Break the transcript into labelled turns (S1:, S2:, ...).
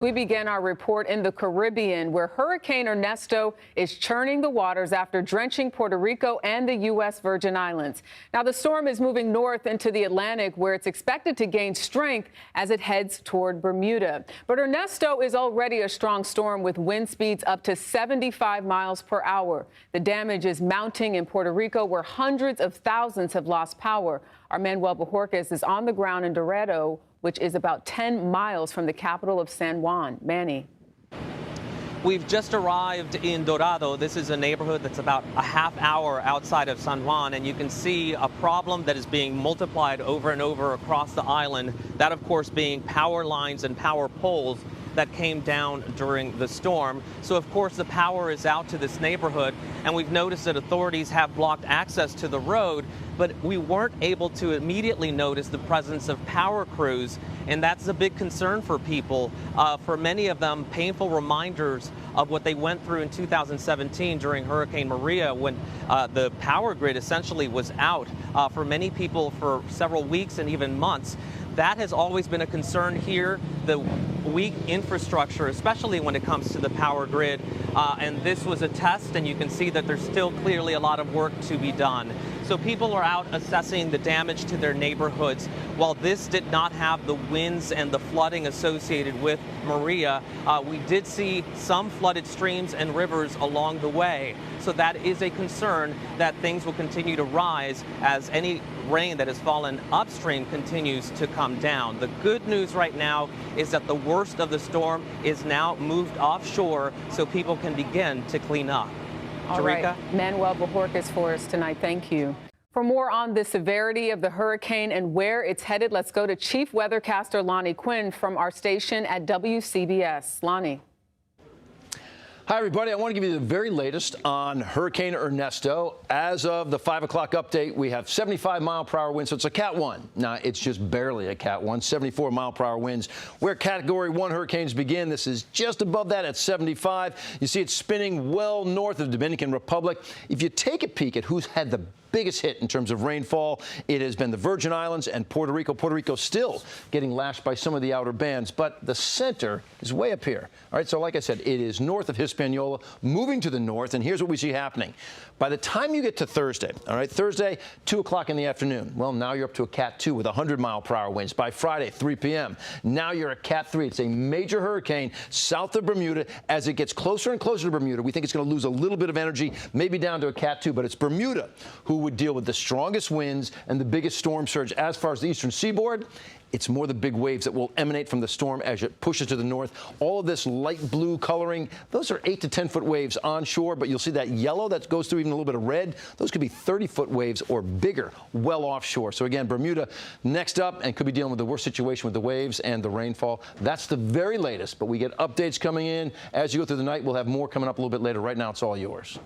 S1: We began our report in the Caribbean, where Hurricane Ernesto is churning the waters after drenching Puerto Rico and the U.S. Virgin Islands. Now, the storm is moving north into the Atlantic, where it's expected to gain strength as it heads toward Bermuda. But Ernesto is already a strong storm with wind speeds up to 75 miles per hour. The damage is mounting in Puerto Rico, where hundreds of thousands have lost power. Our Manuel Bojorquez is on the ground in Dorado, which is about 10 miles from the capital of San Juan. Manny.
S2: We've just arrived in Dorado. This is a neighborhood that's about a half hour outside of San Juan, and you can see a problem that is being multiplied over and over across the island. That, of course, being power lines and power poles that came down during the storm. So, of course, the power is out to this neighborhood, and we've noticed that authorities have blocked access to the road, but we weren't able to immediately notice the presence of power crews, and that's a big concern for people. For many of them, painful reminders of what they went through in 2017 during Hurricane Maria, when the power grid essentially was out for many people for several weeks and even months. That has always been a concern here, the weak infrastructure, especially when it comes to the power grid. And this was a test, and you can see that there's still clearly a lot of work to be done. So people are out assessing the damage to their neighborhoods. While this did not have the winds and the flooding associated with Maria, we did see some flooded streams and rivers along the way. So that is a concern that things will continue to rise as any rain that has fallen upstream continues to come down. The good news right now is that the worst of the storm is now moved offshore, so people can begin to clean up.
S1: All right, Manuel Bojorquez for us tonight. Thank you. For more on the severity of the hurricane and where it's headed, let's go to Chief Weathercaster Lonnie Quinn from our station at WCBS. Lonnie.
S3: Hi, everybody. I want to give you the very latest on Hurricane Ernesto. As of the 5 o'clock update, we have 75-mile-per-hour winds, so it's a Cat 1. Now, it's just barely a Cat 1, 74-mile-per-hour winds. Where Category 1 hurricanes begin, this is just above that at 75. You see it spinning well north of the Dominican Republic. If you take a peek at who's had the biggest hit in terms of rainfall, it has been the Virgin Islands and Puerto Rico. Puerto Rico still getting lashed by some of the outer bands, but the center is way up here. All right, so like I said, it is north of Hispaniola, moving to the north, and here's what we see happening. By the time you get to Thursday, all right, Thursday, 2 o'clock in the afternoon, well, now you're up to a Cat 2 with 100-mile-per-hour winds. By Friday, 3 p.m., now you're a Cat 3. It's a major hurricane south of Bermuda. As it gets closer and closer to Bermuda, we think it's going to lose a little bit of energy, maybe down to a Cat 2, but it's Bermuda who would deal with the strongest winds and the biggest storm surge. As far as the eastern seaboard, it's more the big waves that will emanate from the storm as it pushes to the north. All of this light blue coloring, those are 8 to 10-foot waves onshore, but you'll see that yellow that goes through even a little bit of red. Those could be 30-foot waves or bigger well offshore. So again, Bermuda next up and could be dealing with the worst situation with the waves and the rainfall. That's the very latest, but we get updates coming in as you go through the night. We'll have more coming up a little bit later. Right now, it's all yours.